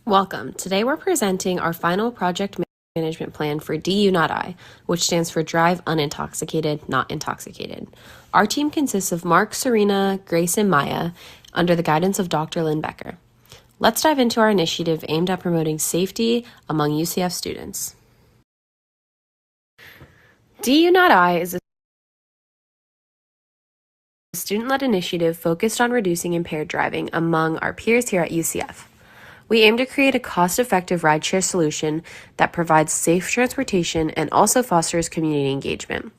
Welcome. Today we're presenting our final project management plan for DU Not I, which stands for Drive Unintoxicated, Not Intoxicated. Our team consists of Mark, Serena, Grace, and Maya under the guidance of Dr. Lynn Becker. Let's dive into our initiative aimed at promoting safety among UCF students. DU Not I is a student-led initiative focused on reducing impaired driving among our peers here at UCF. We aim to create a cost-effective rideshare solution that provides safe transportation and also fosters community engagement.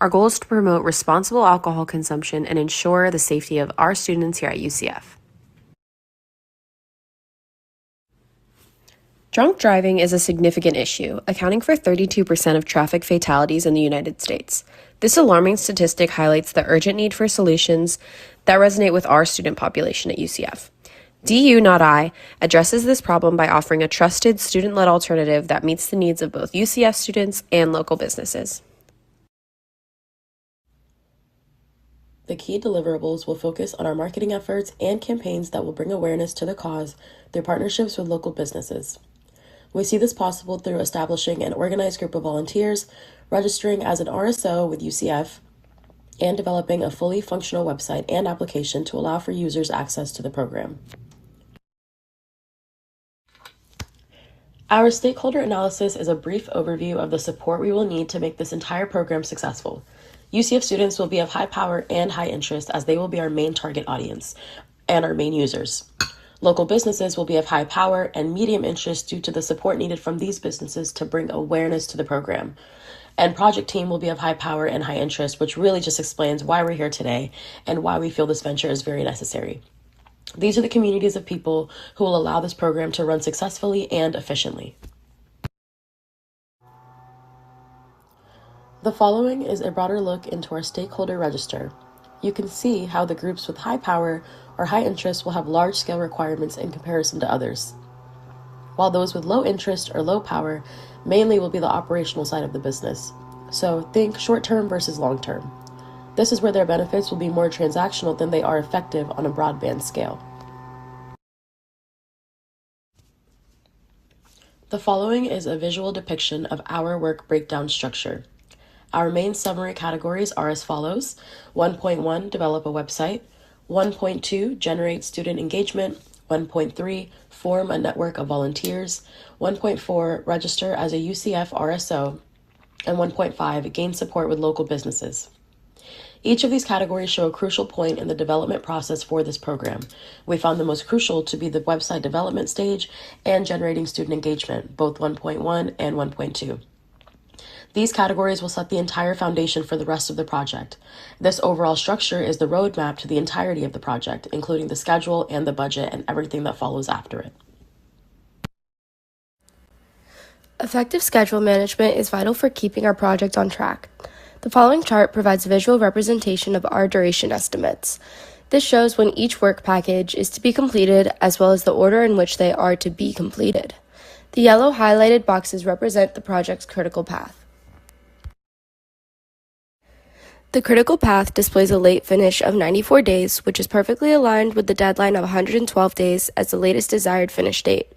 Our goal is to promote responsible alcohol consumption and ensure the safety of our students here at UCF. Drunk driving is a significant issue, accounting for 32% of traffic fatalities in the United States. This alarming statistic highlights the urgent need for solutions that resonate with our student population at UCF. DU Not I addresses this problem by offering a trusted, student-led alternative that meets the needs of both UCF students and local businesses. The key deliverables will focus on our marketing efforts and campaigns that will bring awareness to the cause through partnerships with local businesses. We see this possible through establishing an organized group of volunteers, registering as an RSO with UCF, and developing a fully functional website and application to allow for users access to the program. Our stakeholder analysis is a brief overview of the support we will need to make this entire program successful. UCF students will be of high power and high interest as they will be our main target audience and our main users. Local businesses will be of high power and medium interest due to the support needed from these businesses to bring awareness to the program. And project team will be of high power and high interest, which really just explains why we're here today and why we feel this venture is very necessary. These are the communities of people who will allow this program to run successfully and efficiently. The following is a broader look into our stakeholder register. You can see how the groups with high power or high interest will have large-scale requirements in comparison to others, while those with low interest or low power mainly will be the operational side of the business. So think short-term versus long-term. This is where their benefits will be more transactional than they are effective on a broadband scale. The following is a visual depiction of our work breakdown structure. Our main summary categories are as follows: 1.1, develop a website; 1.2, generate student engagement; 1.3, form a network of volunteers; 1.4, register as a UCF RSO; and 1.5, gain support with local businesses. Each of these categories show a crucial point in the development process for this program. We found the most crucial to be the website development stage and generating student engagement, both 1.1 and 1.2. These categories will set the entire foundation for the rest of the project. This overall structure is the roadmap to the entirety of the project, including the schedule and the budget and everything that follows after it. Effective schedule management is vital for keeping our project on track. The following chart provides a visual representation of our duration estimates. This shows when each work package is to be completed, as well as the order in which they are to be completed. The yellow highlighted boxes represent the project's critical path. The critical path displays a late finish of 94 days, which is perfectly aligned with the deadline of 112 days as the latest desired finish date.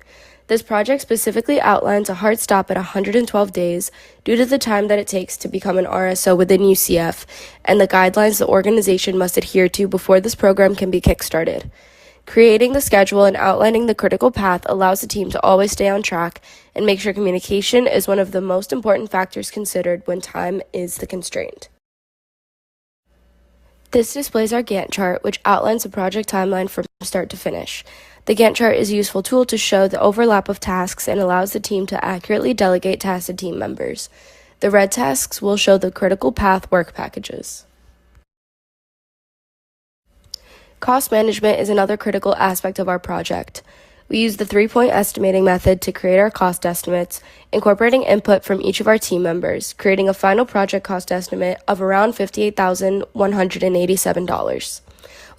This project specifically outlines a hard stop at 112 days due to the time that it takes to become an RSO within UCF and the guidelines the organization must adhere to before this program can be kickstarted. Creating the schedule and outlining the critical path allows the team to always stay on track and make sure communication is one of the most important factors considered when time is the constraint. This displays our Gantt chart, which outlines the project timeline from start to finish. The Gantt chart is a useful tool to show the overlap of tasks and allows the team to accurately delegate tasks to team members. The red tasks will show the critical path work packages. Cost management is another critical aspect of our project. We use the 3-point estimating method to create our cost estimates, incorporating input from each of our team members, creating a final project cost estimate of around $58,187.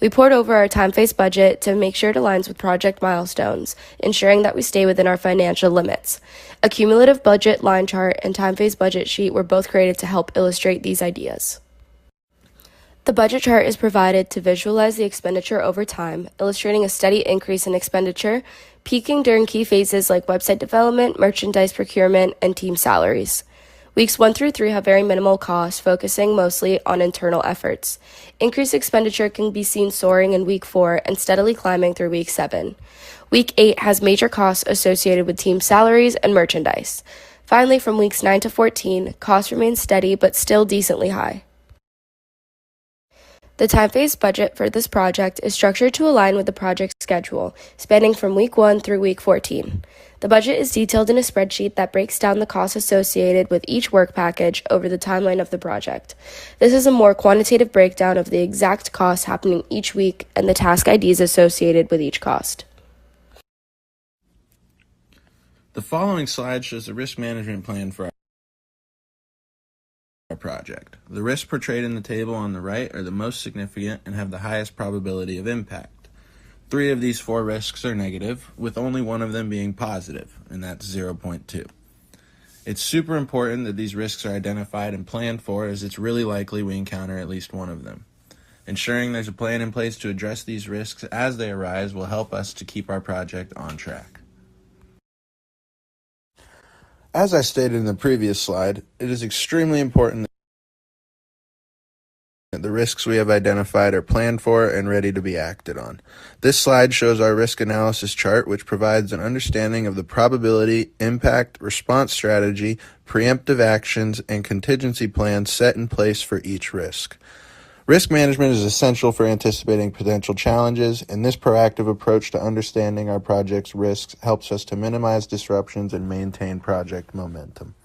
We poured over our time-phase budget to make sure it aligns with project milestones, ensuring that we stay within our financial limits. A cumulative budget line chart and time-phase budget sheet were both created to help illustrate these ideas. The budget chart is provided to visualize the expenditure over time, illustrating a steady increase in expenditure peaking during key phases like website development, merchandise procurement, and team salaries. Weeks 1 through 3 have very minimal costs, focusing mostly on internal efforts. Increased expenditure can be seen soaring in week 4 and steadily climbing through week 7. Week 8 has major costs associated with team salaries and merchandise. Finally, from weeks 9 to 14, costs remain steady but still decently high. The time-phase budget for this project is structured to align with the project schedule, spanning from week 1 through week 14. The budget is detailed in a spreadsheet that breaks down the costs associated with each work package over the timeline of the project. This is a more quantitative breakdown of the exact costs happening each week and the task IDs associated with each cost. The following slide shows the risk management plan for our project. The risks portrayed in the table on the right are the most significant and have the highest probability of impact. 3 of these 4 risks are negative, with only one of them being positive, and that's 0.2. It's super important that these risks are identified and planned for, as it's really likely we encounter at least one of them. Ensuring there's a plan in place to address these risks as they arise will help us to keep our project on track. As I stated in the previous slide, it is extremely important that the risks we have identified are planned for and ready to be acted on. This slide shows our risk analysis chart, which provides an understanding of the probability, impact, response strategy, preemptive actions, and contingency plans set in place for each risk. Risk management is essential for anticipating potential challenges, and this proactive approach to understanding our project's risks helps us to minimize disruptions and maintain project momentum.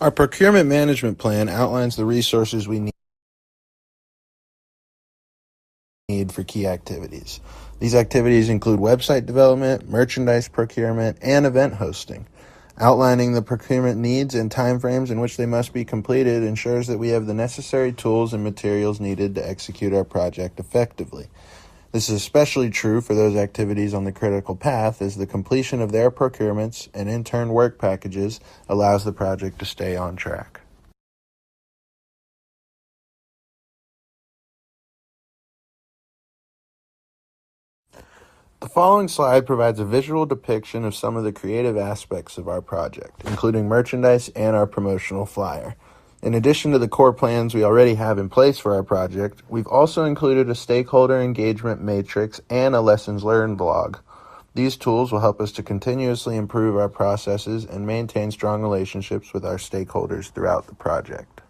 Our procurement management plan outlines the resources we need for key activities. These activities include website development, merchandise procurement, and event hosting. Outlining the procurement needs and timeframes in which they must be completed ensures that we have the necessary tools and materials needed to execute our project effectively. This is especially true for those activities on the critical path, as the completion of their procurements and in turn work packages allows the project to stay on track. The following slide provides a visual depiction of some of the creative aspects of our project, including merchandise and our promotional flyer. In addition to the core plans we already have in place for our project, we've also included a stakeholder engagement matrix and a lessons learned blog. These tools will help us to continuously improve our processes and maintain strong relationships with our stakeholders throughout the project.